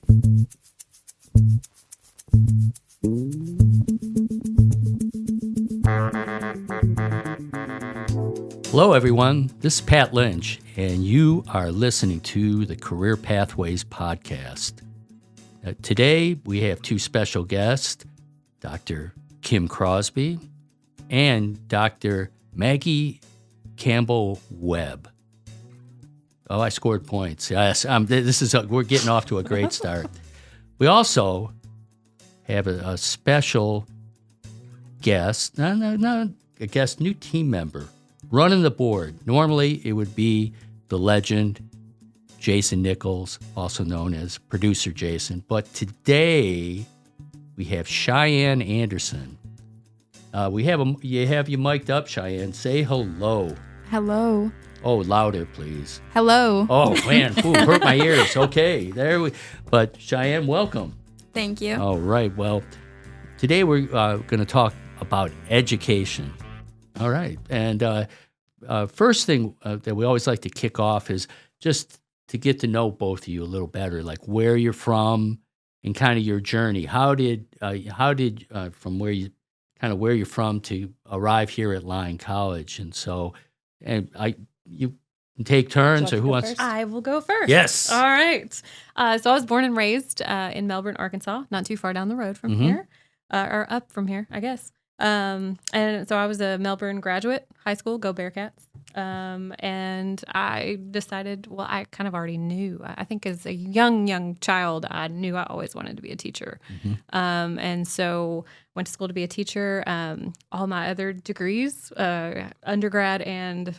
Hello, everyone. This is Pat Lynch, and you are listening to the Career Pathways Podcast. Today, we have two special guests, Dr. Kim Crosby and Dr. Maggie Campbell Webb. Oh, I scored points. Yes, we're getting off to a great start. We also have a special guest, not a guest, new team member, running the board. Normally, it would be the legend, Jayson Nichols, also known as Producer Jayson. But today, we have Cheyenne Anderson. You have you mic'd up, Cheyenne. Say hello. Hello. Oh, louder, please. Hello. Oh, man. Ooh, hurt my ears. Okay. But Cheyenne, welcome. Thank you. All right. Well, today we're going to talk about education. All right. And first thing that we always like to kick off is just to get to know both of you a little better, like where you're from and kind of your journey. How did from where you're from to arrive here at Lyon College? And so, you can take turns, or who wants? I will go first. Yes. All right. So I was born and raised in Melbourne, Arkansas, not too far down the road from here, or up from here, I guess. And so I was a Melbourne graduate, high school, go Bearcats. And I decided, well, I kind of already knew. I think as a young child, I knew I always wanted to be a teacher. And so went to school to be a teacher. All my other degrees, undergrad and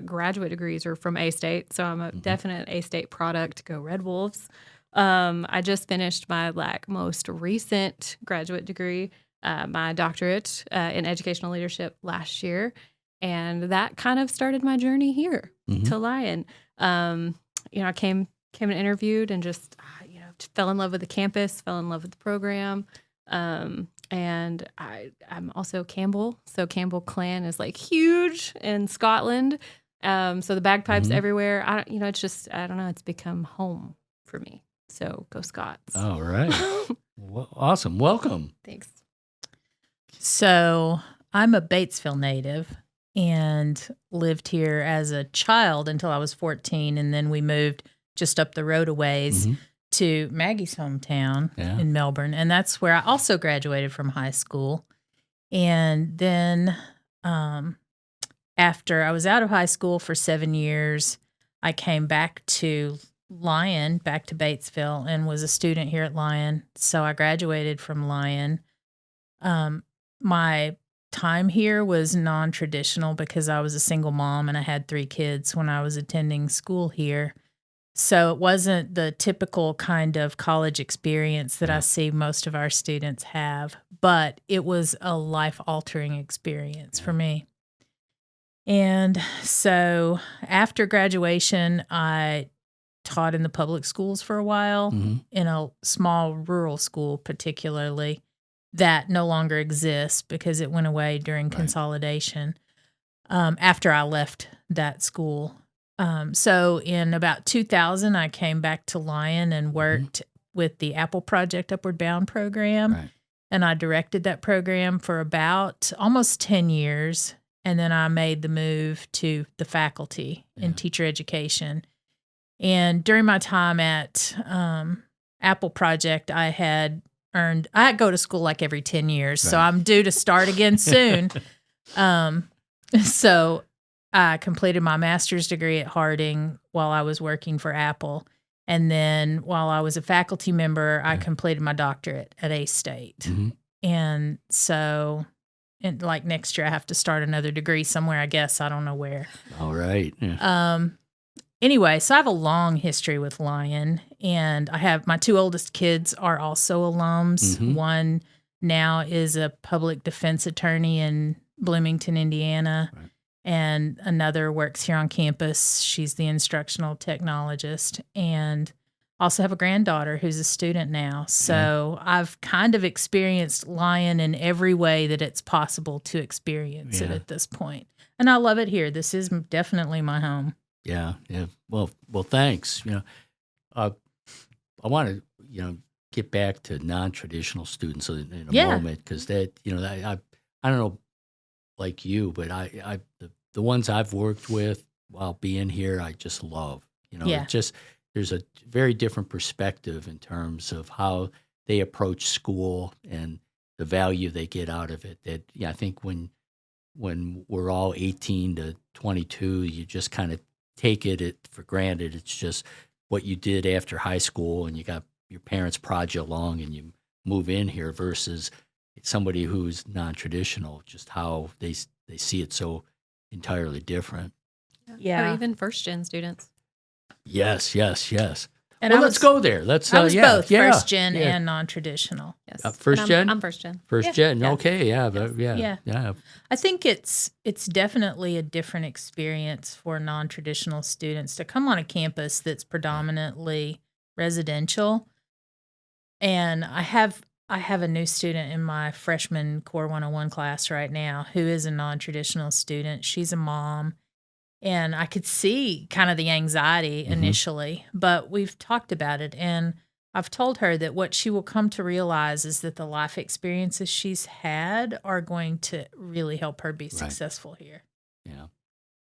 graduate degrees, are from A-State. So I'm a definite A-State product. Go Red Wolves. I just finished my most recent graduate degree, my doctorate in educational leadership last year. And that kind of started my journey here to Lyon. I came and interviewed and just, fell in love with the campus, fell in love with the program. And I'm also Campbell. So Campbell clan is huge in Scotland. So the bagpipes everywhere. It's just, I don't know, it's become home for me. So go Scots. All right. Well, awesome. Welcome. Thanks. So I'm a Batesville native and lived here as a child until I was 14. And then we moved just up the road a ways to Maggie's hometown in Melbourne. And that's where I also graduated from high school. And then after I was out of high school for 7 years, I came back to Lyon, back to Batesville, and was a student here at Lyon. So I graduated from Lyon. My time here was non-traditional because I was a single mom and I had 3 kids when I was attending school here. So it wasn't the typical kind of college experience that I see most of our students have, but it was a life-altering experience for me. And so after graduation, I taught in the public schools for a while, in a small rural school particularly, that no longer exists because it went away during consolidation after I left that school. So in about 2000, I came back to Lyon and worked with the Apple Project Upward Bound program. And I directed that program for about almost 10 years. And then I made the move to the faculty in teacher education. And during my time at Apple Project, I go to school every 10 years, so I'm due to start again soon. So I completed my master's degree at Harding while I was working for Apple. And then while I was a faculty member, I completed my doctorate at A-State. And so next year I have to start another degree somewhere, I guess. I don't know where. All right. Anyway, so I have a long history with Lyon, and I have my 2 oldest kids are also alums. One now is a public defense attorney in Bloomington, Indiana, and another works here on campus. She's the instructional technologist, and also have a granddaughter who's a student now. So I've kind of experienced Lyon in every way that it's possible to experience it at this point. And I love it here. This is definitely my home. Yeah. Well, thanks. want to, get back to non-traditional students in a Yeah. moment, because that, I don't know, like you, but the ones I've worked with while being here, I just love. Yeah. It just there's a very different perspective in terms of how they approach school and the value they get out of it. That I think when we're all 18 to 22, you just kind of take it for granted. It's just what you did after high school, and you got your parents prod you along and you move in here, versus somebody who's non-traditional, just how they see it so entirely different. Yeah. Or even first-gen students. Yes. And Well, let's go there. Let's. I was both yeah, first gen yeah. and non-traditional. Yes. First But gen? I'm first gen. First Yeah. gen. Yes. Okay. Yeah. But Yeah. Yeah. I think it's definitely a different experience for non-traditional students to come on a campus that's predominantly residential. And I have a new student in my freshman Core 101 class right now who is a non-traditional student. She's a mom. And I could see kind of the anxiety initially, but we've talked about it. And I've told her that what she will come to realize is that the life experiences she's had are going to really help her be successful here. Yeah.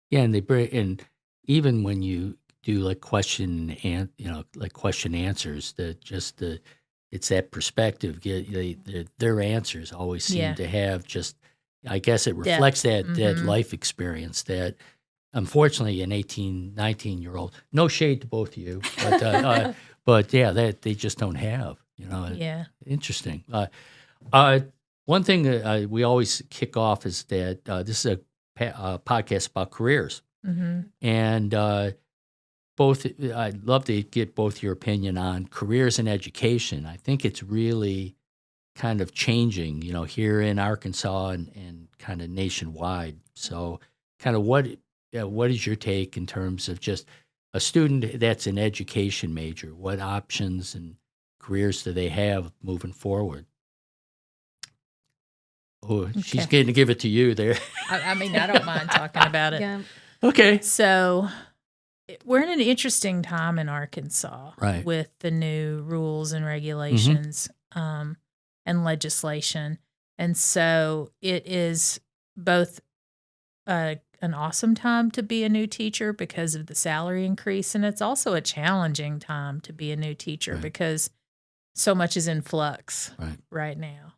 Yeah. And they bring, and even when you do like question answers, it's that perspective. Their answers always seem to have just, I guess it reflects that life experience that, unfortunately, an 18, 19-year-old, no shade to both of you, but but yeah, that they just don't have. Yeah. Interesting. One thing that we always kick off is that this is a podcast about careers, and both. I'd love to get both your opinion on careers and education. I think it's really kind of changing, here in Arkansas and kind of nationwide. So, kind of what is your take in terms of just a student that's an education major? What options and careers do they have moving forward? Oh, she's getting to give it to you there. I mean, I don't mind talking about it. Yeah. Okay. So we're in an interesting time in Arkansas Right. with the new rules and regulations and legislation. And so it is both an awesome time to be a new teacher because of the salary increase. And it's also a challenging time to be a new teacher because so much is in flux right now.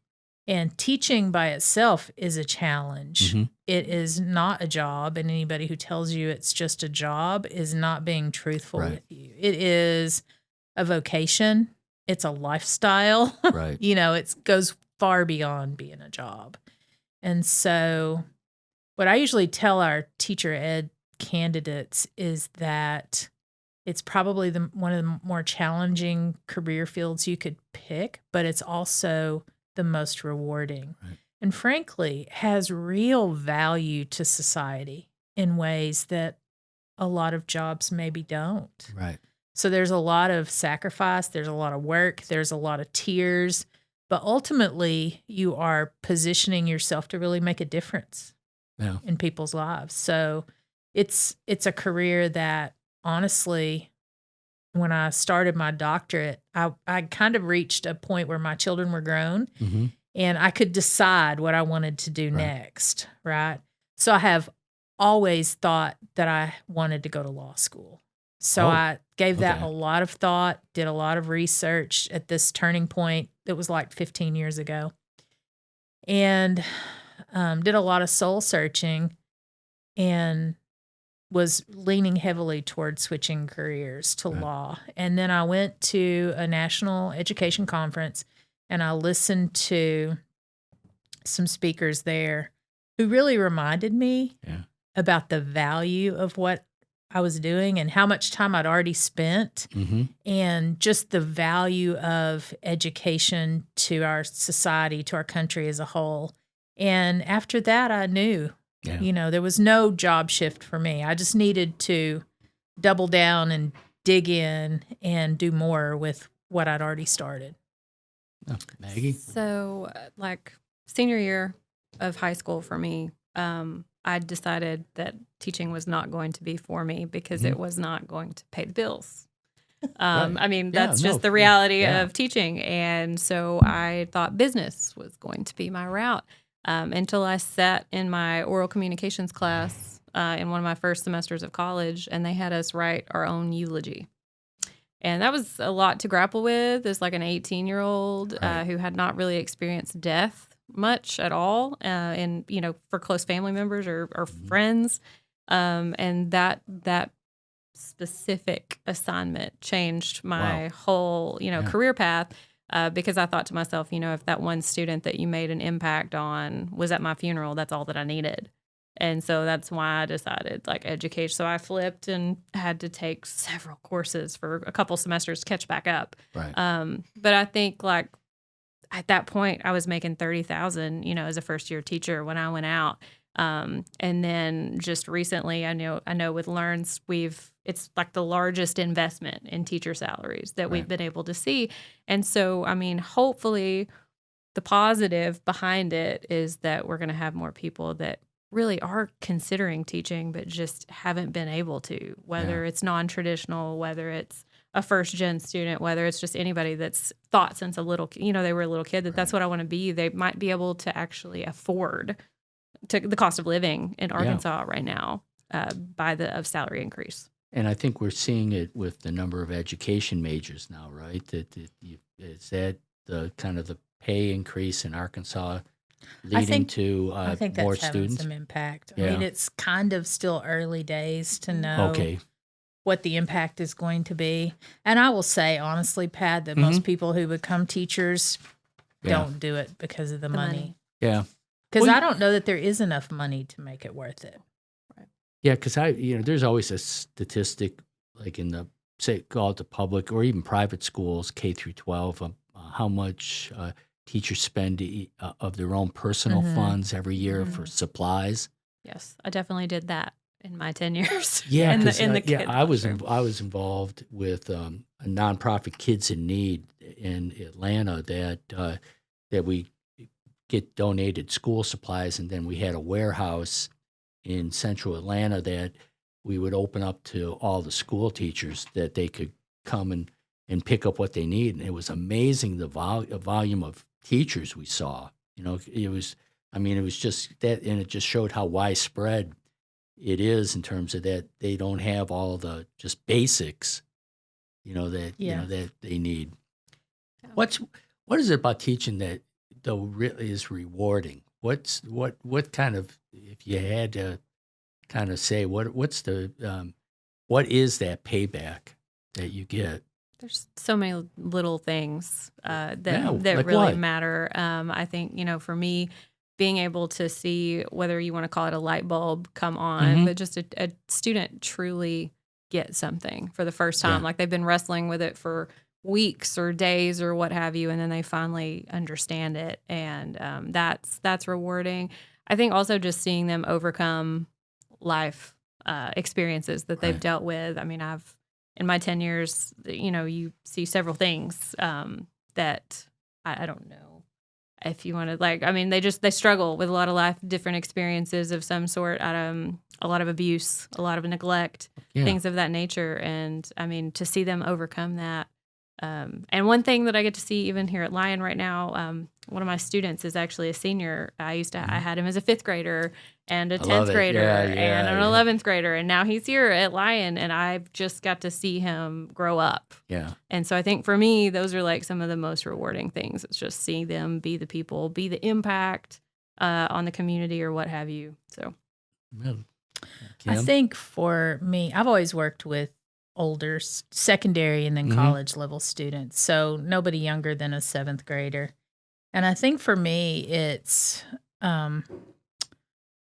And teaching by itself is a challenge. It is not a job. And anybody who tells you it's just a job is not being truthful with you. It is a vocation. It's a lifestyle. Right. It goes far beyond being a job. And so what I usually tell our teacher ed candidates is that it's probably one of the more challenging career fields you could pick, but it's also the most rewarding. Right. And frankly, has real value to society in ways that a lot of jobs maybe don't. Right. So there's a lot of sacrifice, there's a lot of work, there's a lot of tears, but ultimately you are positioning yourself to really make a difference in people's lives. So it's a career that, honestly, when I started my doctorate, I kind of reached a point where my children were grown and I could decide what I wanted to do next, right? So I have always thought that I wanted to go to law school. So I gave that a lot of thought, did a lot of research at this turning point that was like 15 years ago, and did a lot of soul searching and was leaning heavily towards switching careers to law. And then I went to a national education conference and I listened to some speakers there who really reminded me about the value of what I was doing and how much time I'd already spent and just the value of education to our society, to our country as a whole. And after that, I knew, there was no job shift for me. I just needed to double down and dig in and do more with what I'd already started. Oh, Maggie? So, senior year of high school for me, I decided that teaching was not going to be for me because it was not going to pay the bills. I mean, Yeah, that's no, just the reality yeah. of teaching. And so I thought business was going to be my route until I sat in my oral communications class in one of my first semesters of college, and they had us write our own eulogy. And that was a lot to grapple with as like an 18-year-old Right. who had not really experienced death much at all, and for close family members or friends, and that specific assignment changed my whole career path, because I thought to myself, if that one student that you made an impact on was at my funeral, that's all that I needed. And so that's why I decided like education. So I flipped and had to take several courses for a couple semesters to catch back up. Right. But I think like at that point I was making $30,000, as a first year teacher when I went out. And then just recently, I know with Learns, it's like the largest investment in teacher salaries that we've been able to see. And so, I mean, hopefully the positive behind it is that we're going to have more people that really are considering teaching, but just haven't been able to, whether it's non-traditional, whether it's a first gen student, whether it's just anybody that's thought since a little, they were a little kid that that's what I want to be. They might be able to actually afford the cost of living in Arkansas right now by the salary increase. And I think we're seeing it with the number of education majors now, right? Is that the kind of the pay increase in Arkansas leading to I think more that's having students? some impact. Yeah. I mean, it's kind of still early days to know what the impact is going to be. And I will say, honestly, Pat, that most people who become teachers don't do it because of the money. Yeah. Because I don't know that there is enough money to make it worth it. Yeah, because there's always a statistic, like in the, say, call it the public or even private schools, K through 12, how much teachers spend of their own personal funds every year for supplies. Yes, I definitely did that in my 10 years. Yeah, I was involved with a nonprofit, Kids in Need in Atlanta, that we get donated school supplies, and then we had a warehouse in central Atlanta that we would open up to all the school teachers that they could come and pick up what they need. And it was amazing the volume of teachers we saw. It was just that, and it just showed how widespread it is in terms of that they don't have all the just basics, that they need. What is it about teaching that though really is rewarding? What kind of, if you had to kind of say what is that payback that you get? There's so many little things that like really what? matter. I think for me, being able to see whether you want to call it a light bulb come on, but just a student truly get something for the first time, like they've been wrestling with it for weeks or days or what have you, and then they finally understand it, and that's rewarding. I think also just seeing them overcome life experiences that they've dealt with. I mean, in my 10 years, you see several things that I don't know if you want to they struggle with a lot of life, different experiences of some sort, a lot of abuse, a lot of neglect, things of that nature, and I mean to see them overcome that. And one thing that I get to see even here at Lyon right now, one of my students is actually a senior. I had him as a 5th grader and a 10th grader and an 11th grader. And now he's here at Lyon, and I've just got to see him grow up. Yeah. And so I think for me, those are like some of the most rewarding things. It's just seeing them be the people, be the impact on the community or what have you. So I think for me, I've always worked with older secondary and then college level students. So nobody younger than a 7th grader. And I think for me, it's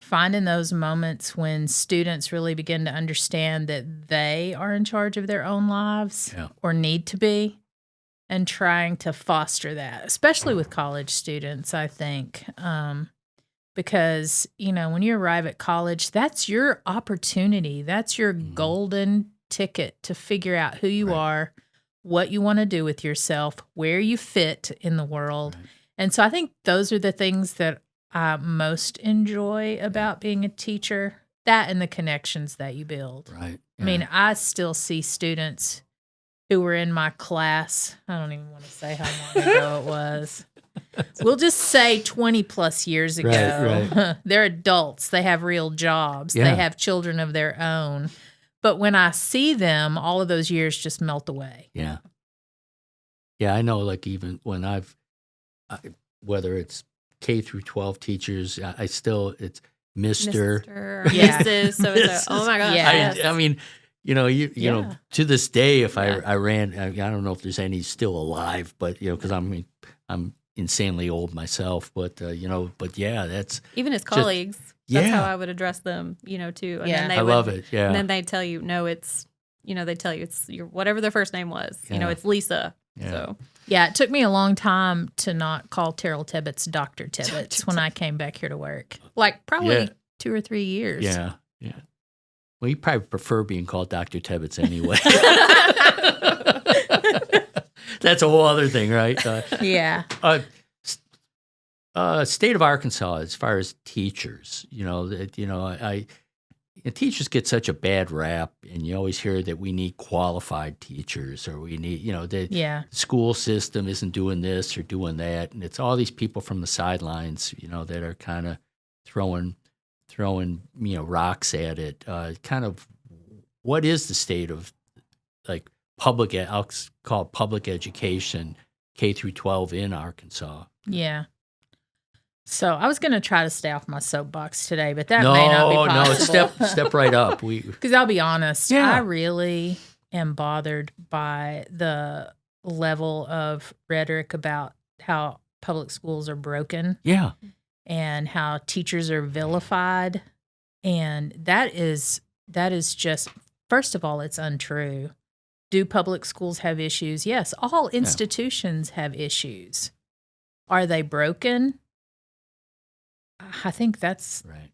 finding those moments when students really begin to understand that they are in charge of their own lives or need to be, and trying to foster that, especially with college students, I think. Because, when you arrive at college, that's your opportunity. That's your golden ticket to figure out who you are, what you want to do with yourself, where you fit in the world. And so I think those are the things that I most enjoy about being a teacher, that and the connections that you build. Right. I mean, I still see students who were in my class. I don't even want to say how long ago it was. We'll just say 20 plus years ago. Right. They're adults. They have real jobs. Yeah. They have children of their own. But when I see them, all of those years just melt away. Yeah. Yeah, I know, like, even when whether it's K through 12 teachers, I still, it's Mr. Or Yeah. Mrs. So it's oh my gosh. Yeah. Yes. I mean, you Yeah. know, to this day, if Yeah. I ran, I don't know if there's any still alive, but, because I'm insanely old myself, but, but yeah, that's, Even as colleagues, yeah. that's how I would address them, too. And Yeah. then they I love it. Yeah. And then they tell you, no, it's, they tell you it's your whatever their first name was. Yeah. It's Lisa. Yeah. So Yeah, it took me a long time to not call Terrell Tibbetts Dr. Tibbetts when I came back here to work. Like probably 2 or 3 years. Yeah. Yeah. Well, you probably prefer being called Dr. Tibbetts anyway. That's a whole other thing, right? Yeah. State of Arkansas, as far as teachers, teachers get such a bad rap, and you always hear that we need qualified teachers, or we need, the school system isn't doing this or doing that, and it's all these people from the sidelines, that are kind of throwing, rocks at it. Kind of, what is the state of, like, I'll call it public education, K through 12 in Arkansas? Yeah. So I was going to try to stay off my soapbox today, but that may not be possible. No, step right up. Because I'll be honest, Yeah. I really am bothered by the level of rhetoric about how public schools are broken. Yeah. And how teachers are vilified. And that is just, first of all, it's untrue. Do public schools have issues? Yes, all institutions have issues. Are they broken? I think that's right.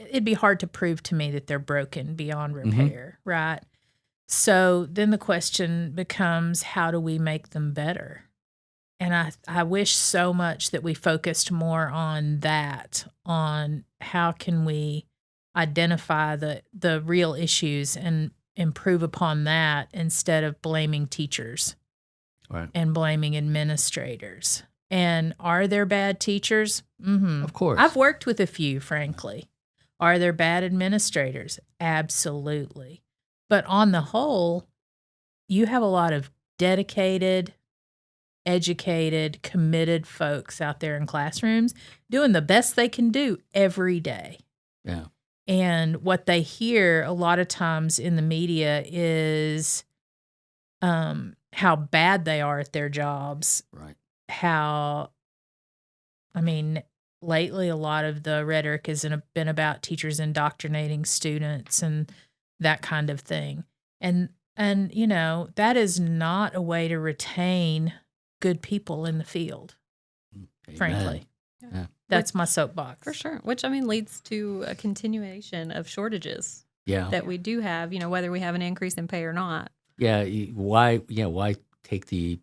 It'd be hard to prove to me that they're broken beyond repair, right? So then the question becomes, how do we make them better? And I wish so much that we focused more on that, on how can we identify the real issues and improve upon that instead of blaming teachers and blaming administrators. And are there bad teachers? Mm-hmm. Of course. I've worked with a few, frankly. Are there bad administrators? Absolutely. But on the whole, you have a lot of dedicated, educated, committed folks out there in classrooms doing the best they can do every day. Yeah. And what they hear a lot of times in the media is how bad they are at their jobs. Right. Lately a lot of the rhetoric has been about teachers indoctrinating students and that kind of thing. And that is not a way to retain good people in the field, frankly. Yeah. That's my soapbox. for sure, which leads to a continuation of shortages Yeah. that we do have, whether we have an increase in pay or not. Yeah. Why take the,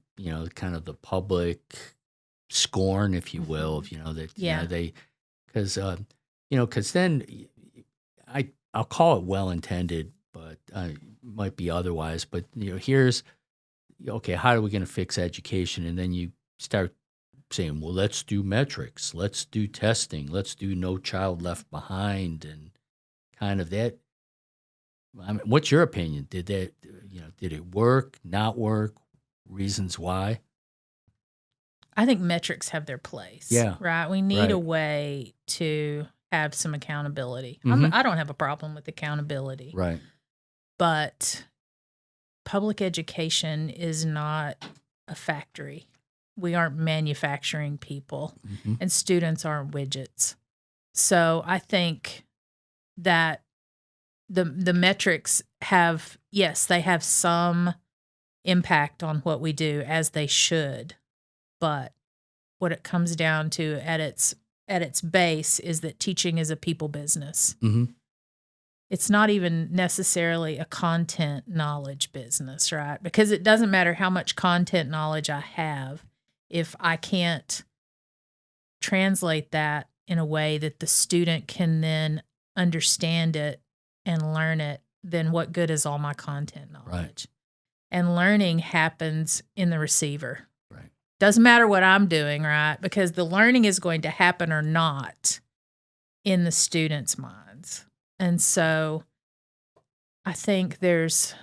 kind of the public scorn, if you will, because then I'll call it well-intended, but might be otherwise. But here's how are we going to fix education? And then you start saying, well, let's do metrics, let's do testing, let's do no child left behind, and kind of that. What's your opinion? Did that, did it work? Not work? Reasons why? I think metrics have their place. Yeah. Right? We need a way to have some accountability. I don't have a problem with accountability. Right. But public education is not a factory. We aren't manufacturing people, and students aren't widgets. So I think that the metrics have, yes, they have some impact on what we do, as they should. But what it comes down to at its base is that teaching is a people business. Mm-hmm. It's not even necessarily a content knowledge business, right? Because it doesn't matter how much content knowledge I have if I can't translate that in a way that the student can then understand it and learn it, then what good is all my content knowledge? Right. And learning happens in the receiver. Right. Doesn't matter what I'm doing, right? Because the learning is going to happen or not in the students' minds. And so I think that's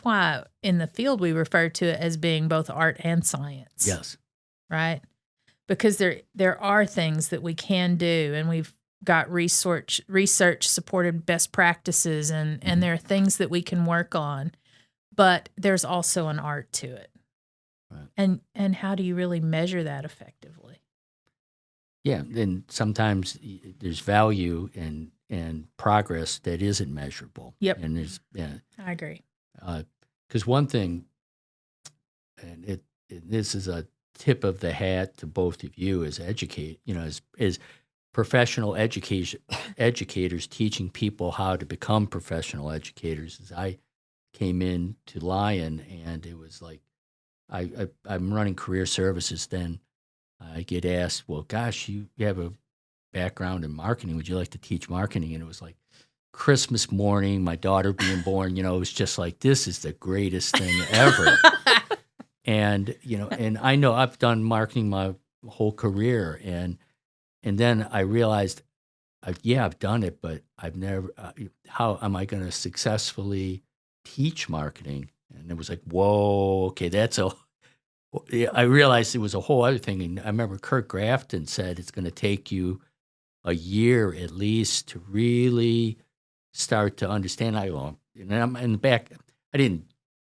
why in the field we refer to it as being both art and science. Yes. Right? Because there are things that we can do, and we've got research supported best practices, and there are things that we can work on, but there's also an art to it. Right. And how do you really measure that effectively? Yeah, and sometimes there's value and progress that isn't measurable. Yep. And I agree. Because one thing, and this is a tip of the hat to both of you as as professional educators teaching people how to become professional educators. As I came in to Lyon, and it was like I'm running career services. Then I get asked, "Well, gosh, you have a background in marketing. Would you like to teach marketing?" And it was like Christmas morning, my daughter being born. It was just like, this is the greatest thing ever. And and I know I've done marketing my whole career, and then I realized, I've done it, but I've never. How am I going to successfully teach marketing? And it was like, whoa, okay, I realized it was a whole other thing. And I remember Kurt Grafton said it's going to take you a year at least to really start to understand. And I'm in the back. I didn't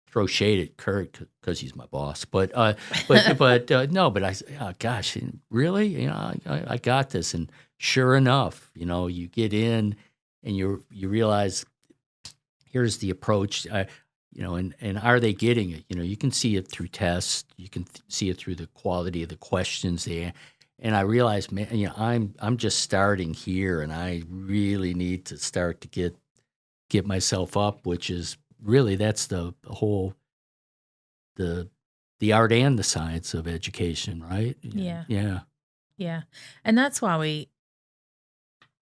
throw shade at Kurt because he's my boss, but no. But I said, oh, gosh, really? I got this. And sure enough, you get in and you realize here's the approach. And are they getting it? You can see it through tests. You can see it through the quality of the questions there. And I realized, man, I'm just starting here, and I really need to start to get myself up, which is really that's the whole the art and the science of education, right? Yeah. And that's why we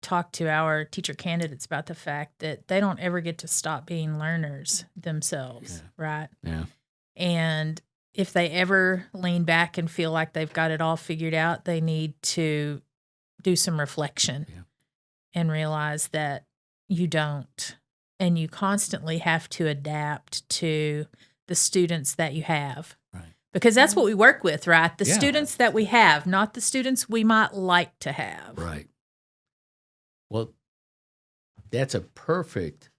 talk to our teacher candidates about the fact that they don't ever get to stop being learners themselves, right? Yeah. And if they ever lean back and feel like they've got it all figured out, they need to do some reflection and realize that you don't. And you constantly have to adapt to the students that you have. Right. Because that's what we work with, right? The students that we have, not the students we might like to have. Right. Well, that's a perfect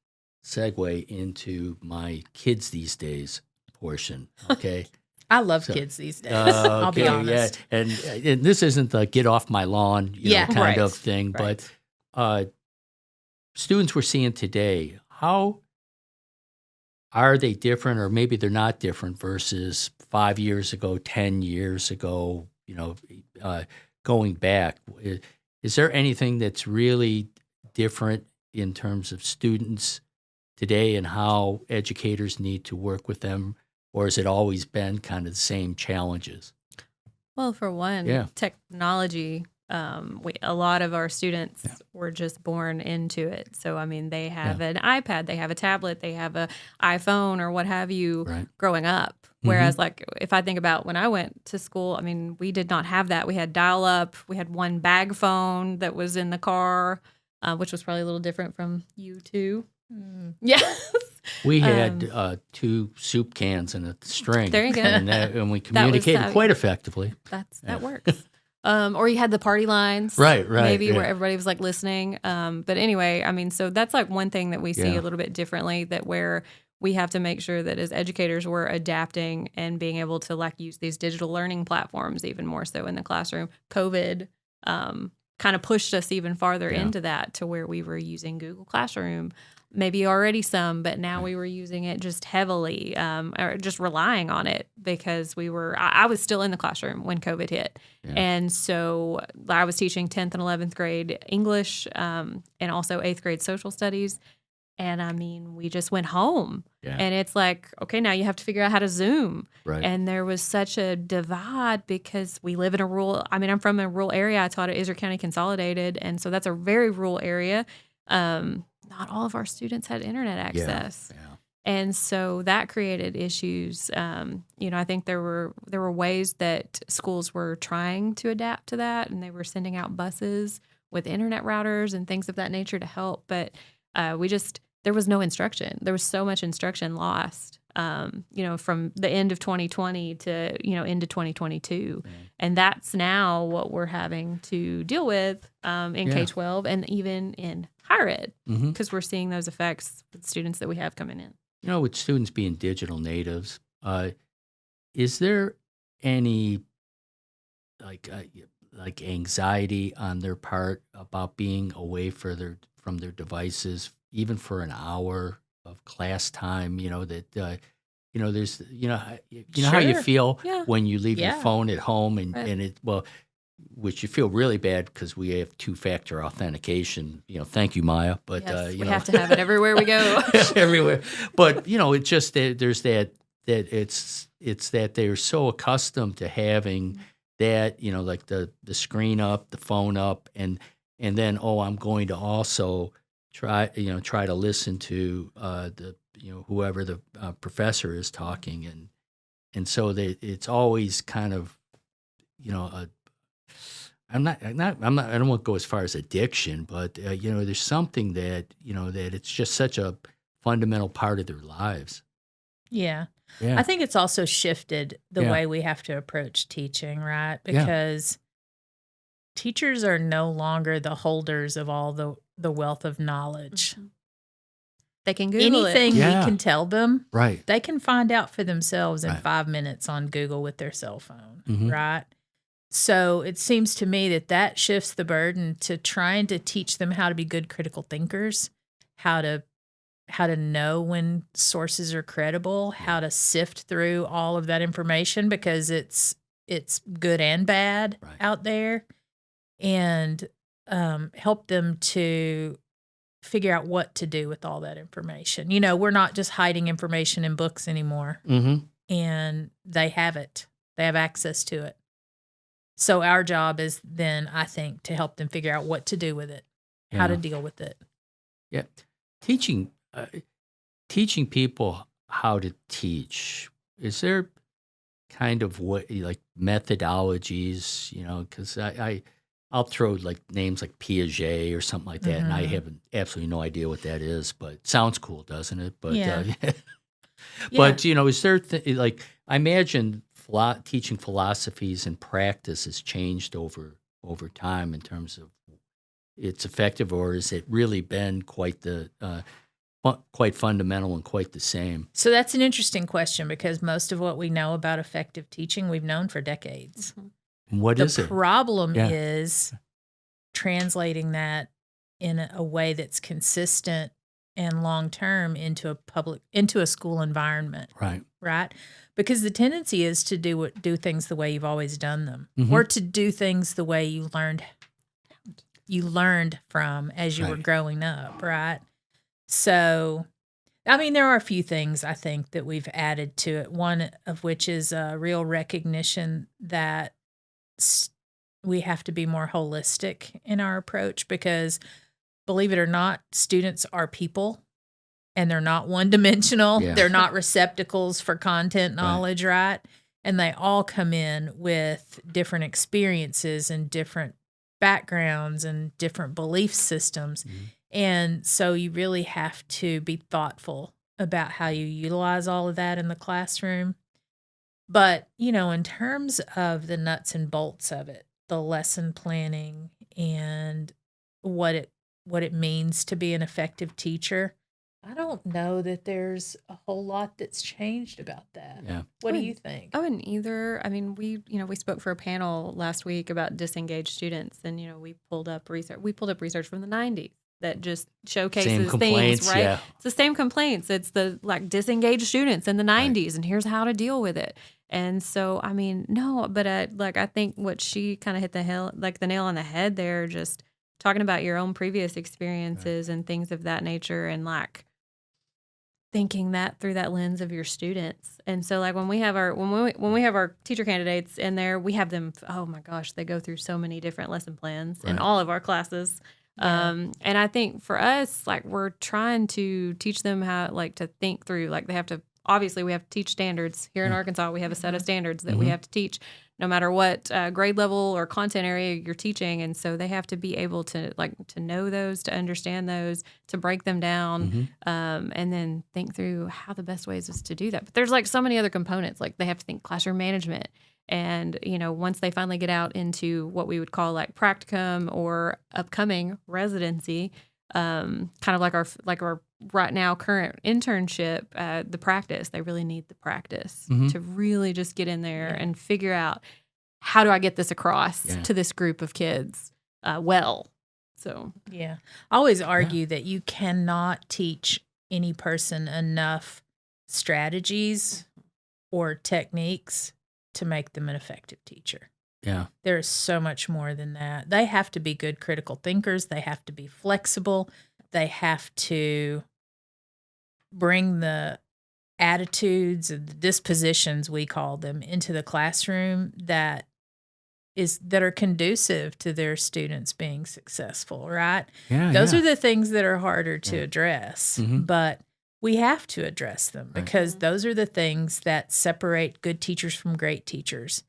segue into my kids these days portion, okay? I love kids these days. I'll be honest. Yeah. And this isn't the get off my lawn kind of thing, right. But students we're seeing today, how are they different, or maybe they're not different versus 5 years ago, 10 years ago, going back? Is there anything that's really different in terms of students today and how educators need to work with them? Or has it always been kind of the same challenges? Well, for one, technology, a lot of our students were just born into it. So, they have an iPad, they have a tablet, they have an iPhone or what have you growing up. Whereas, if I think about when I went to school, we did not have that. We had dial-up. We had one bag phone that was in the car, which was probably a little different from you two. Yes. We had 2 soup cans and a string. There you go. And we communicated quite effectively. That works. Or you had the party lines. Right. Maybe where everybody was listening. But anyway, so that's one thing that we see a little bit differently, that where we have to make sure that as educators we're adapting and being able to use these digital learning platforms even more so in the classroom. COVID kind of pushed us even farther into that, to where we were using Google Classroom, maybe already some, but now we were using it just heavily, or just relying on it because I was still in the classroom when COVID hit. Yeah. And so I was teaching 10th and 11th grade English, and also 8th grade social studies. And we just went home, and it's like, okay, now you have to figure out how to Zoom. Right. And there was such a divide because we live in a rural, I'm from a rural area. I taught at Israel County Consolidated. And so that's a very rural area. Not all of our students had internet access. And so that created issues. I think there were ways that schools were trying to adapt to that, and they were sending out buses with internet routers and things of that nature to help. But there was no instruction. There was so much instruction lost, from the end of 2020 to, into 2022. Mm-hmm. And that's now what we're having to deal with in K-12 and even in higher ed, because we're seeing those effects with students that we have coming in. With students being digital natives, is there any like anxiety on their part about being away from their devices, even for an hour of class time? There's how you feel when you leave your phone at home and which you feel really bad because we have 2-factor authentication. Thank you, Maya. But yes, we have to have it everywhere we go. Everywhere. But it's just that there's that it's that they're so accustomed to having that, like the screen up, the phone up, and then I'm going to also try to listen to whoever the professor is talking, and so that it's always kind of I don't want to go as far as addiction, but there's something that that it's just such a fundamental part of their lives. Yeah. I think it's also shifted the way we have to approach teaching, right? Because teachers are no longer the holders of all the wealth of knowledge. Mm-hmm. They can Google anything it. we can tell them, right? They can find out for themselves in 5 minutes on Google with their cell phone, right? So it seems to me that shifts the burden to trying to teach them how to be good critical thinkers, how to know when sources are credible, how to sift through all of that information, because it's good and bad out there, and help them to figure out what to do with all that information. We're not just hiding information in books anymore, and they have it. They have access to it. So our job is then, I think, to help them figure out what to do with it, how to deal with it. Yeah. Teaching people how to teach, is there kind of like methodologies, because I'll throw like names like Piaget or something like that, and I have absolutely no idea what that is, but it sounds cool, doesn't it? But but is there I imagine teaching philosophies and practice has changed over time in terms of its effective, or has it really been quite fundamental and quite the same? So that's an interesting question, because most of what we know about effective teaching we've known for decades. What is it? The problem is translating that in a way that's consistent and long-term into a school environment. Right? Because the tendency is to do things the way you've always done them, or to do things the way you learned from as you were growing up, right? So, there are a few things I think that we've added to it, one of which is a real recognition that we have to be more holistic in our approach, because, believe it or not, students are people, and they're not one-dimensional. Yeah. They're not receptacles for content knowledge, right? And they all come in with different experiences and different backgrounds and different belief systems. And so you really have to be thoughtful about how you utilize all of that in the classroom. But, in terms of the nuts and bolts of it, the lesson planning and what it means to be an effective teacher, I don't know that there's a whole lot that's changed about that. Yeah. What do you think? I wouldn't either. We spoke for a panel last week about disengaged students, and we pulled up research. We pulled up research from the 90s that just showcases things, right? Yeah. It's the same complaints. It's the disengaged students in the 90s, and here's how to deal with it. And so, no, but I think what she kind of hit the nail on the head there, just talking about your own previous experiences and things of that nature, and thinking that through that lens of your students. And so when we have our teacher candidates in there, we have them, oh my gosh, they go through so many different lesson plans in all of our classes. And I think for us, like, we're trying to teach them how, like, to think through, like, they have to, obviously we have to teach standards here in Arkansas. We have a set of standards that we have to teach no matter what grade level or content area you're teaching. And so they have to be able to, like, to know those, to understand those, to break them down, and then think through how the best ways is to do that. But there's, like, so many other components. Like, they have to think classroom management. And, you know, once they finally get out into what we would call, like, practicum or upcoming residency, kind of like our right now current internship, the practice, they really need the practice to really just get in there and figure out, how do I get this across to this group of kids well. So I always argue that you cannot teach any person enough strategies or techniques to make them an effective teacher. Yeah. There is so much more than that. They have to be good critical thinkers. They have to be flexible. They have to bring the attitudes and the dispositions, we call them, into the classroom that are conducive to their students being successful, right? Yeah. Those are the things that are harder to address, but we have to address them because those are the things that separate good teachers from great teachers.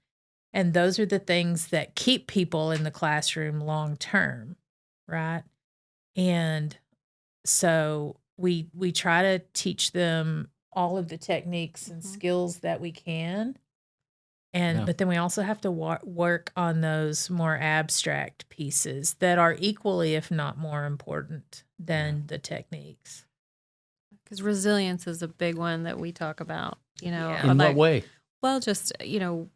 And those are the things that keep people in the classroom long term, right? And so we try to teach them all of the techniques and skills that we can. But then we also have to work on those more abstract pieces that are equally, if not more important than the techniques. because resilience is a big one that we talk about, you know. In what way? Well, just, you know,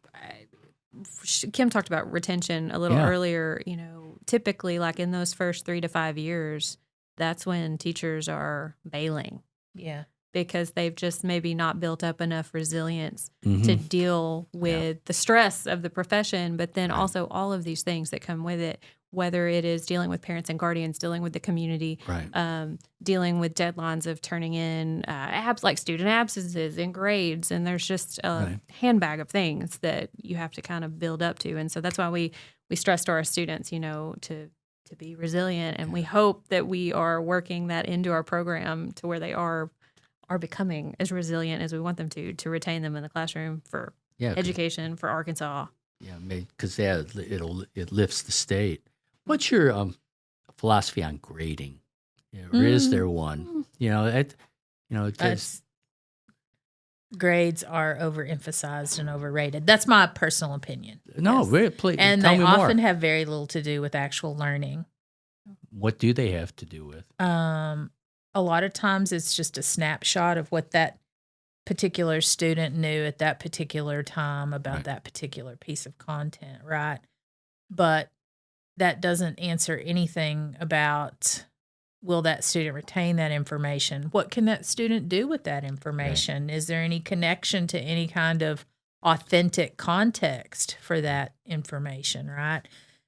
Kim talked about retention a little earlier. You know, typically, like in those first 3 to 5 years, that's when teachers are bailing. Yeah. Because they've just maybe not built up enough resilience to deal with the stress of the profession, but then also all of these things that come with it, whether it is dealing with parents and guardians, dealing with the community, dealing with deadlines of turning in like student absences and grades. And there's just a handbag of things that you have to kind of build up to. And so that's why we stress to our students, you know, to be resilient. And we hope that we are working that into our program to where they are becoming as resilient as we want them to retain them in the classroom for education for Arkansas. Yeah, because it lifts the state. What's your philosophy on grading? Or is there one? You know, grades are overemphasized and overrated. That's my personal opinion. No, really, please. And tell they me often more. have very little to do with actual learning. What do they have to do with? A lot of times it's just a snapshot of what that particular student knew at that particular time about that particular piece of content, right? But that doesn't answer anything about, will that student retain that information? What can that student do with that information? Is there any connection to any kind of authentic context for that information, right?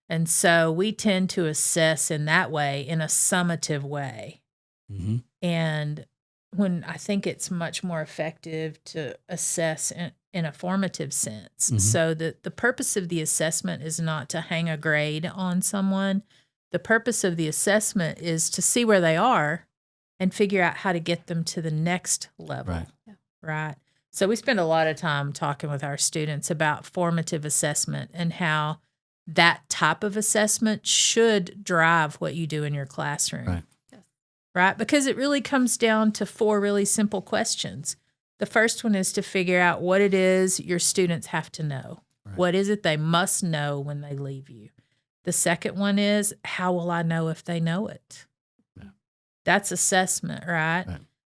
And so we tend to assess in that way, in a summative way. Mm-hmm. And when I think it's much more effective to assess in a formative sense. Mm-hmm. So that the purpose of the assessment is not to hang a grade on someone. The purpose of the assessment is to see where they are and figure out how to get them to the next level. Right. Right. So we spend a lot of time talking with our students about formative assessment and how that type of assessment should drive what you do in your classroom. Right. Right? Because it really comes down to 4 really simple questions. The first one is to figure out what it is your students have to know. Right. What is it they must know when they leave you? The second one is, how will I know if they know it? Yeah. That's assessment, right?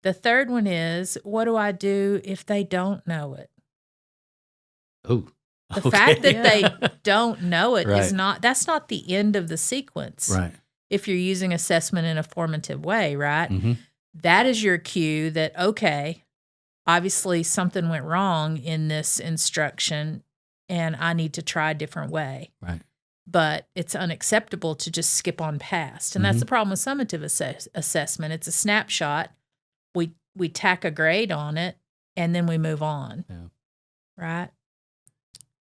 The third one is, what do I do if they don't know it? Oh, The fact that they don't know it is that's not the end of the sequence. Right. If you're using assessment in a formative way, right? Mm-hmm. That is your cue that, okay, obviously something went wrong in this instruction and I need to try a different way. Right. But it's unacceptable to just skip on past. And that's the problem with summative assessment. It's a snapshot. We tack a grade on it and then we move on. Yeah. Right?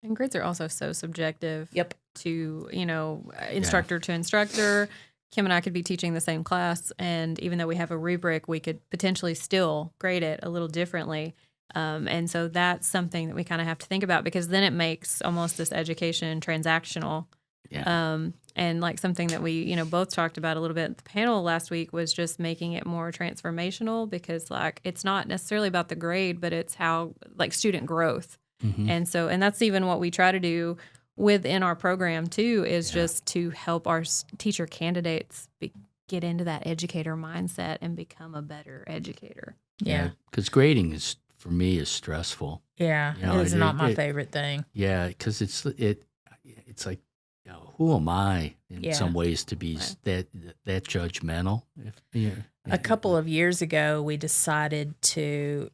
And grades are also so subjective. Yep. To, you know, instructor to instructor, Kim and I could be teaching the same class, and even though we have a rubric, we could potentially still grade it a little differently. And so that's something that we kind of have to think about, because then it makes almost this education transactional. Yeah. And like something that we, both talked about a little bit at the panel last week was just making it more transformational, because like it's not necessarily about the grade, but it's how like student growth. Mm-hmm. And that's even what we try to do within our program too, is just to help our teacher candidates get into that educator mindset and become a better educator. Yeah. Because grading for me is stressful. Yeah. It is not my favorite thing. Yeah. Because it's like, who am I in some ways to be that judgmental? A couple of years ago, we decided to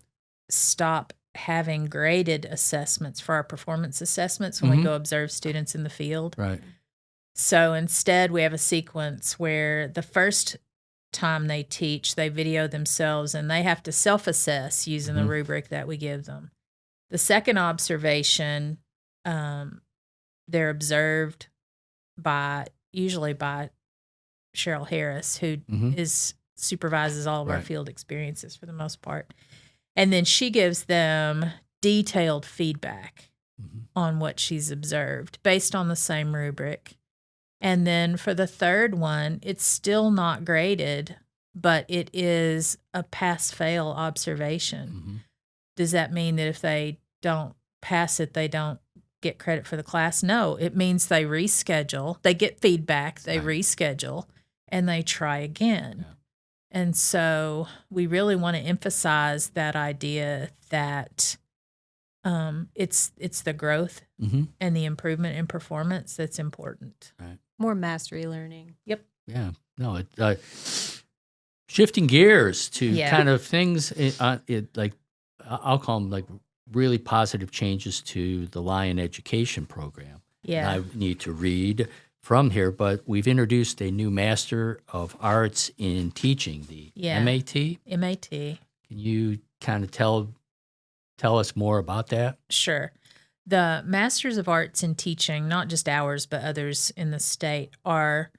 stop having graded assessments for our performance assessments when we go observe students in the field. Right. So instead, we have a sequence where the first time they teach, they video themselves and they have to self-assess using the rubric that we give them. The second observation, they're observed usually by Cheryl Harris, who supervises all of our field experiences for the most part. And then she gives them detailed feedback on what she's observed based on the same rubric. And then for the third one, it's still not graded, but it is a pass-fail observation. Does that mean that if they don't pass it, they don't get credit for the class? No, it means they reschedule. They get feedback, they reschedule, and they try again. Yeah. And so we really want to emphasize that idea that it's the growth and the improvement in performance that's important. Right. More mastery learning. Yep. Yeah. No, shifting gears to kind of things, like I'll call them like really positive changes to the Lyon education program. Yeah. And I need to read from here, but we've introduced a new Master of Arts in Teaching, the MAT. MAT. Can you kind of tell us more about that? Sure. The Masters of Arts in Teaching, not just ours, but others in the state, are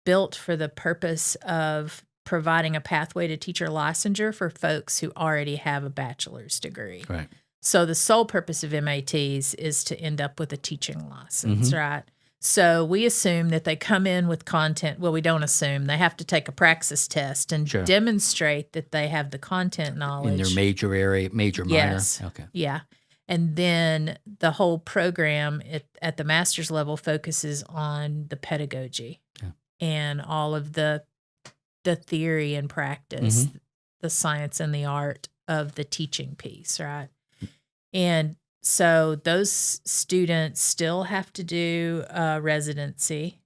built for the purpose of providing a pathway to teacher licensure for folks who already have a bachelor's degree. Right. So the sole purpose of MATs is to end up with a teaching license, right? So we assume that they come in with content. Well, we don't assume. They have to take a praxis test and demonstrate that they have the content knowledge. In their major area, major, minor? Okay. Yeah. And then the whole program at the master's level focuses on the pedagogy and all of the theory and practice, the science and the art of the teaching piece, right? And so those students still have to do residency,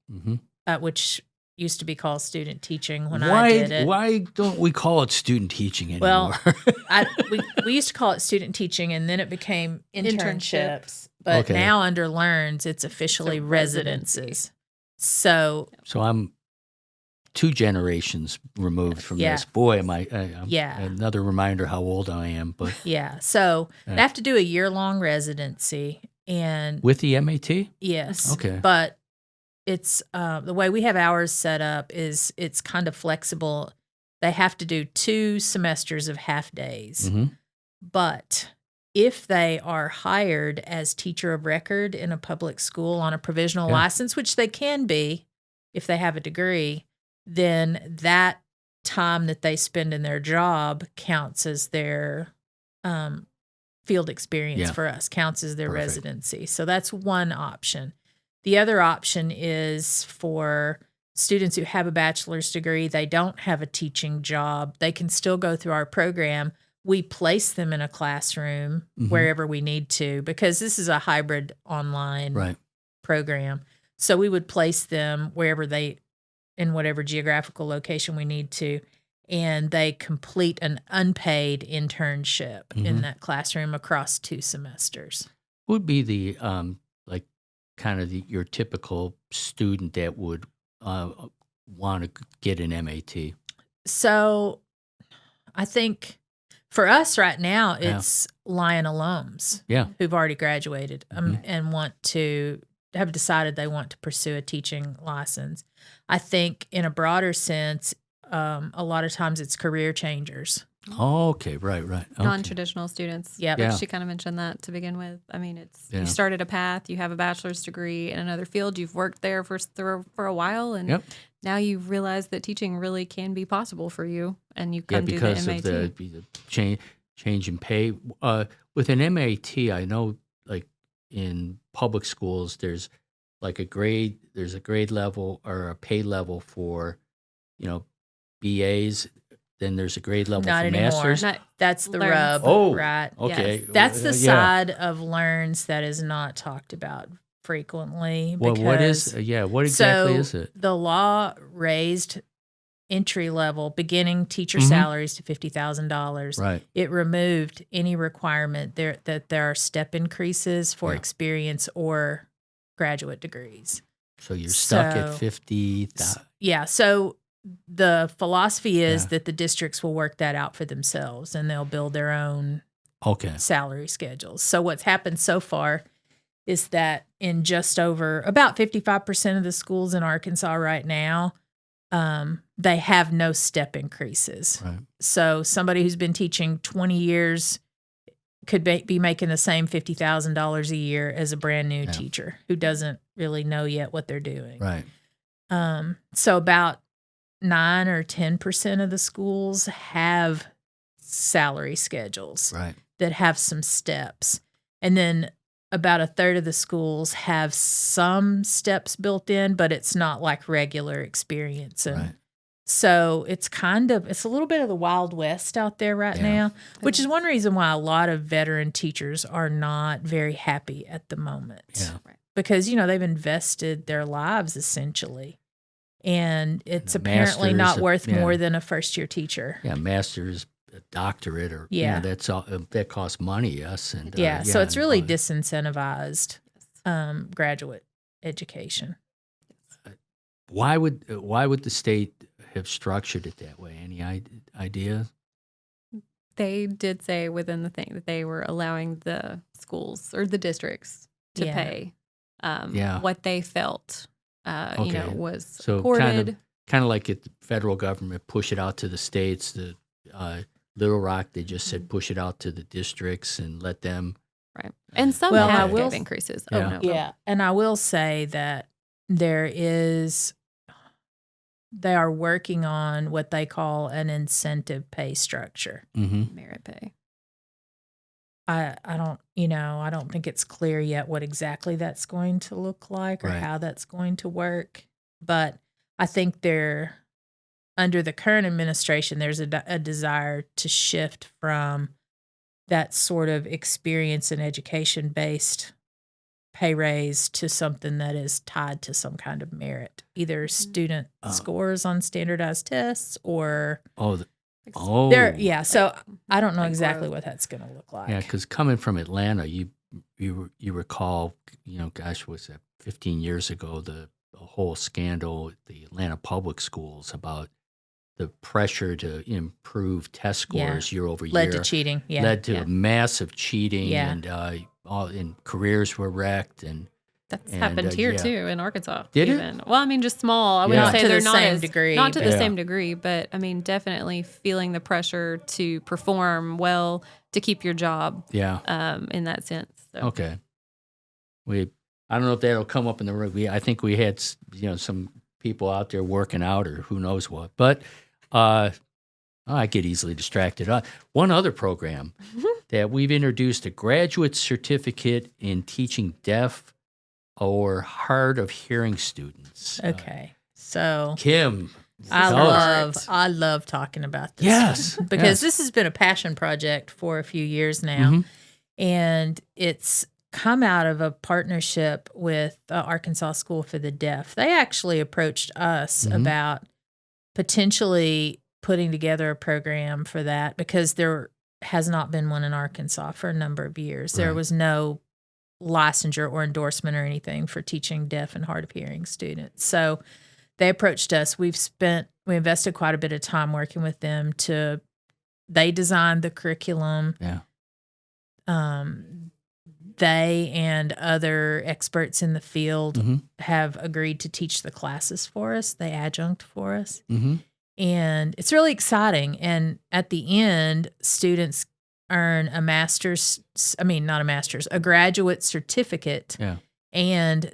which used to be called student teaching when I did it. Why don't we call it student teaching anymore? Well, we used to call it student teaching, and then it became internships. But now under Learns, it's officially residencies. So I'm 2 generations removed from this. Boy, am I another reminder how old I am. But so they have to do a year-long residency, and with the MAT. Yes. Okay. But it's the way we have ours set up is it's kind of flexible. They have to do 2 semesters of half days, but if they are hired as teacher of record in a public school on a provisional license, which they can be if they have a degree, then that time that they spend in their job counts as their field experience for us, counts as their residency. So that's one option. The other option is for students who have a bachelor's degree, they don't have a teaching job, they can still go through our program. We place them in a classroom wherever we need to, because this is a hybrid online program. So we would place them in whatever geographical location we need to, and they complete an unpaid internship in that classroom across 2 semesters. Who would be the your typical student that would want to get an MAT? So I think for us right now, it's Lyon alums who've already graduated and want to have decided they want to pursue a teaching license. I think in a broader sense, a lot of times it's career changers. Oh, okay, right. Okay. Non-traditional students. Yep. Like Yeah. she kind of mentioned that to begin with. I mean, it's Yeah. you started a path, you have a bachelor's degree in another field, you've worked there for a while, and Yep. now you realize that teaching really can be possible for you, and you Yeah, come do the because MAT. of the change in pay. With an MAT, I know, like in public schools, there's like there's a grade level or a pay level for, BAs. Then there's a grade level Not for anymore. masters. That's the Learns. rub. Oh, right. okay. Yes. That's the Yeah. side of learns that is not talked about frequently. Well, what is? because- What exactly so is it? The law raised entry level beginning teacher Mhm. salaries to $50,000. Right. It removed any requirement that there are step increases for Yeah. experience or graduate degrees. So you're stuck at So- 50,000. Yeah. So the philosophy is Yeah. that the districts will work that out for themselves and they'll build their own Okay. salary schedules. So what's happened so far is that in just over about 55% of the schools in Arkansas right now, they have no step increases. Right. So somebody who's been teaching 20 years could be making the same $50,000 a year as a brand new Yeah. teacher who doesn't really know yet what they're doing. Right. So about 9 or 10% of the schools have salary schedules Right. that have some steps. And then about a third of the schools have some steps built in, but it's not like regular experience. And Right. so it's a little bit of the Wild West out there right Yeah. now, which is one reason why a lot of veteran teachers are not very happy at the moment. Yeah. Because, they've invested their lives essentially. And it's a apparently not master's, worth yeah. more than a first year teacher. Yeah. Master's, a doctorate, or Yeah. that's all. That costs money. Yes. And Yeah. So it's really and, disincentivized graduate education. why would the state have structured it that way? Any idea? They did say within the thing that they were allowing the schools or the districts to Yeah. pay Yeah. what they felt Okay. was So accorded. kind of like the federal government push it out to the states. The Little Rock, they just said push it out to the districts and let them. Right. And some Well, have I will- give increases. Yeah. Oh, no. Yeah. And I will say that they are working on what they call an incentive pay structure. Mm-hmm. Merit pay. I don't think it's clear yet what exactly that's going to look like or Right. how that's going to work. But I think under the current administration, there's a desire to shift from that sort of experience and education based pay raise to something that is tied to some kind of merit, either student scores on standardized tests or So I don't know like exactly growth. what that's going to look like. Yeah, because coming from Atlanta, you recall, gosh, was that 15 years ago, the whole scandal at the Atlanta public schools about the pressure to improve test scores year over Led year. to cheating. Yeah. Led to Yeah. massive cheating, Yeah. and careers were wrecked. And That's And, happened here yeah. too in Arkansas. Did it? even. Well, I mean, just small. I Yeah. wouldn't Not say to they're the not same as degree, not to the but- same degree, but I mean, definitely feeling the pressure to perform well to keep your job. yeah. In that sense. So. Okay. I don't know if that'll come up in the room. I think we had some people out there working out or who knows what. But I get easily distracted. One other program that we've introduced, a graduate certificate in teaching deaf or hard of hearing students. Okay. So Kim, I tell us. love talking about this. Yes, Because yes. this has been a passion project for a few years now. Mhm. And it's come out of a partnership with Arkansas School for the Deaf. They actually approached us Mhm. about potentially putting together a program for that because there has not been one in Arkansas for a number of years. There Right. was no licensure or endorsement or anything for teaching deaf and hard of hearing students. So they approached us. We invested quite a bit of time working with them they designed the curriculum. Yeah. they and other experts in the field Mm-hmm. have agreed to teach the classes for us. They adjunct for us. Mm-hmm. And it's really exciting. And at the end, students earn a graduate certificate. Yeah. And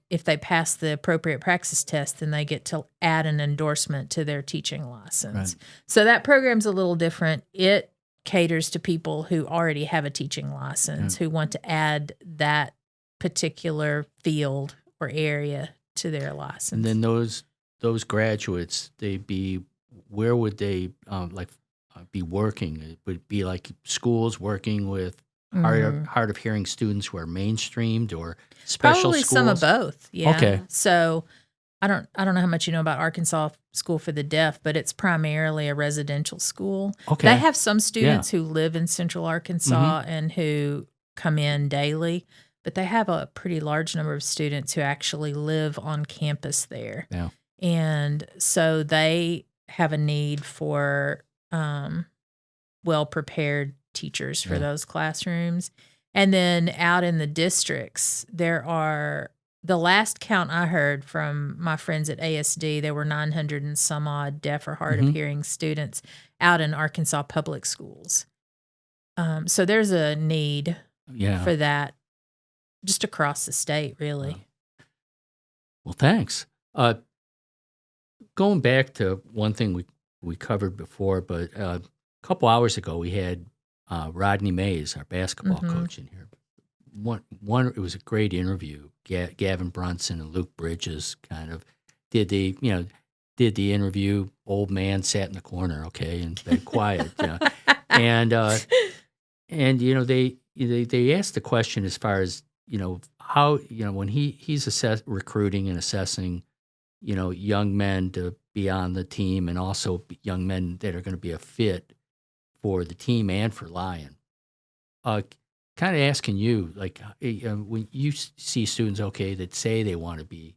if they pass the appropriate praxis test, then they get to add an endorsement to their teaching license. Right. So that program's a little different. It caters to people who already have a teaching license, who want to add that particular field or area to their license. And then those graduates, where would they be working? It would be like schools working with hard of hearing students who are mainstreamed or special Probably schools? some of both. Yeah. Okay. So I don't know how much you know about Arkansas School for the Deaf, but it's primarily a residential school. Okay. They have some students who live in Central Arkansas and who come in daily, but they have a pretty large number of students who actually live on campus there. Yeah. And so they have a need for well-prepared teachers for those classrooms. And then out in the districts, there are, the last count I heard from my friends at ASD, there were 900 and some odd deaf or hard of hearing students out in Arkansas public schools. So there's a need for that just across the state, really. Well, thanks. Going back to one thing we covered before, but a couple hours ago we had Rodney Mays, our basketball coach, in here. It was a great interview. Gavin Brunson and Luke Bridges kind of did the interview. Old man sat in the corner, and very quiet. And they asked the question as far as how when he's recruiting and assessing young men to be on the team, and also young men that are going to be a fit for the team and for Lyon. Kind of asking you, when you see students, that say they want to be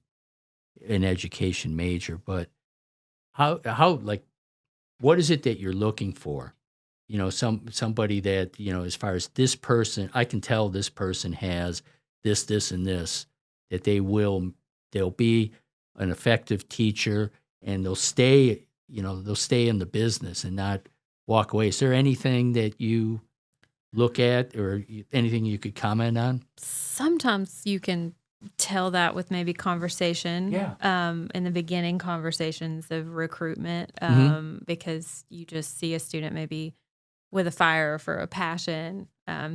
an education major, but how what is it that you're looking for? Somebody that, as far as this person, I can tell this person has this, and this, that they'll be an effective teacher, and they'll stay in the business and not walk away. Is there anything that you look at or anything you could comment on? Sometimes you can tell that with maybe conversation. In the beginning conversations of recruitment, because you just see a student maybe with a fire for a passion,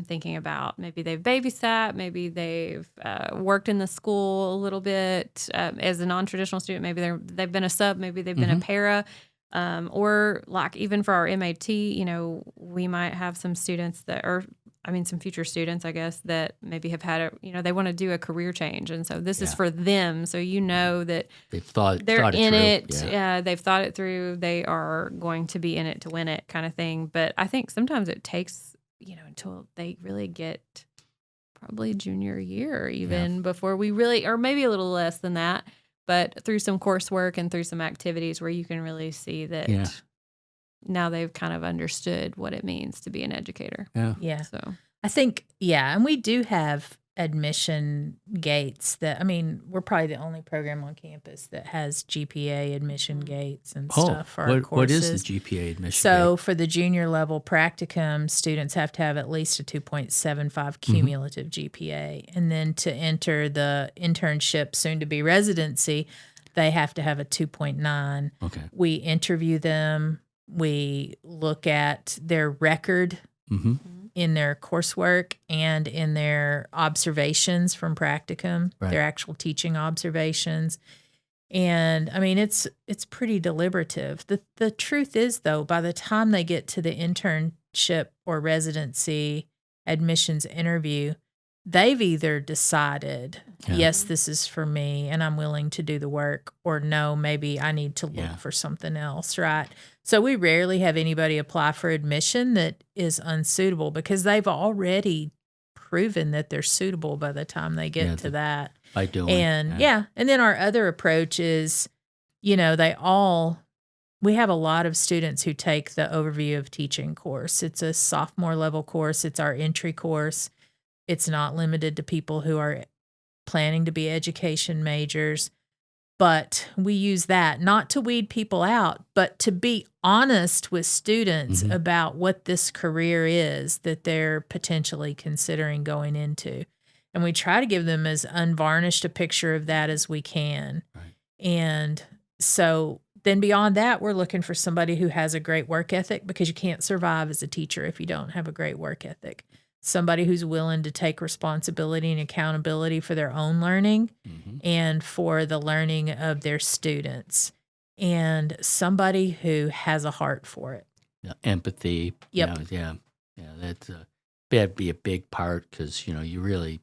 thinking about maybe they've babysat, maybe they've worked in the school a little bit as a non-traditional student. Maybe they've been a sub, maybe they've been a para, or like even for our MAT, we might have some students some future students, I guess, that maybe have had they want to do a career change, and so this is for them. So that they've they're thought in it. They've thought it through. They are going to be in it to win it, kind of thing. But I think sometimes it takes until they really get probably junior year even before we really, or maybe a little less than that, but through some coursework and through some activities where you can really see that now they've kind of understood what it means to be an educator. Yeah. So I think, and we do have admission gates we're probably the only program on campus that has GPA admission gates and stuff for our courses. What is the GPA admission So gate? for the junior level practicum, students have to have at least a 2.75 cumulative GPA. And then to enter the internship, soon to be residency, they have to have a 2.9. Okay. We interview them. We look at their record in their coursework and in their observations from practicum, their actual teaching observations. And it's pretty deliberative. The truth is, though, by the time they get to the internship or residency admissions interview, they've either decided, yes, this is for me and I'm willing to do the work, or no, maybe I need to look for something else, right? So we rarely have anybody apply for admission that is unsuitable because they've already proven that they're suitable by the time they get to that. By doing. And and then our other approach is, we have a lot of students who take the overview of teaching course. It's a sophomore level course. It's our entry course. It's not limited to people who are planning to be education majors. But we use that not to weed people out, but to be honest with students about what this career is that they're potentially considering going into. And we try to give them as unvarnished a picture of that as we can. Right. And so then beyond that, we're looking for somebody who has a great work ethic, because you can't survive as a teacher if you don't have a great work ethic. Somebody who's willing to take responsibility and accountability for their own learning and for the learning of their students, and somebody who has a heart for it. Yeah, empathy. Yep. Yeah. That'd be a big part, because, you really,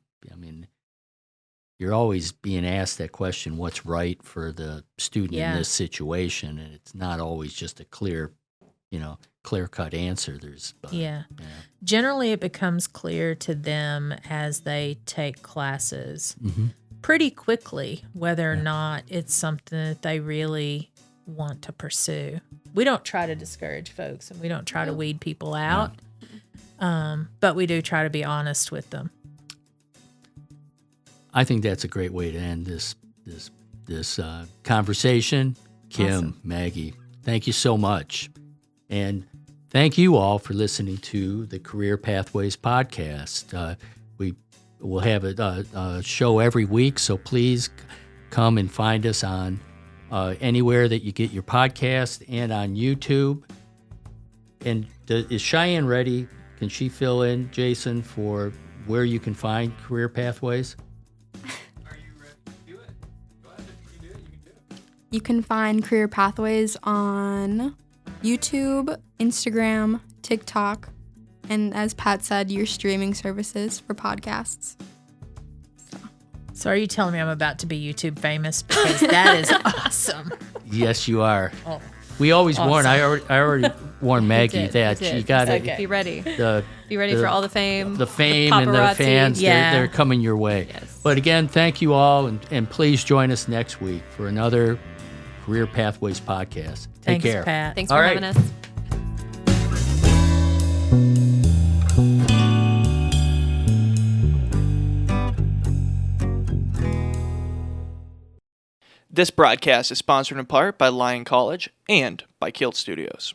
you're always being asked that question, what's right for the student in this situation, and it's not always just a clear-cut answer. Generally, it becomes clear to them as they take classes pretty quickly whether or not it's something that they really want to pursue. We don't try to discourage folks, and we don't try to weed people out, but we do try to be honest with them. I think that's a great way to end this conversation. Kim, awesome. Maggie, thank you so much. And thank you all for listening to the Career Pathways podcast. We will have a show every week, so please come and find us on anywhere that you get your podcast and on YouTube. And is Cheyenne ready? Can she fill in, Jayson, for where you can find Career Pathways? Are you ready to do it? Go ahead. If you can do it, you can do it. You can find Career Pathways on YouTube, Instagram, TikTok, and as Pat said, your streaming services for podcasts. So are you telling me I'm about to be YouTube famous? Because that is awesome. Yes, you are. Oh, we always warn. I already warned Maggie that she got to be ready. Be ready for all the fame. The fame and the fans, they're coming your way. Yes. But again, thank you all, and please join us next week for another Career Pathways podcast. Take care. Pat. Thanks for having us. This broadcast is sponsored in part by Lyon College and by KILT Studios.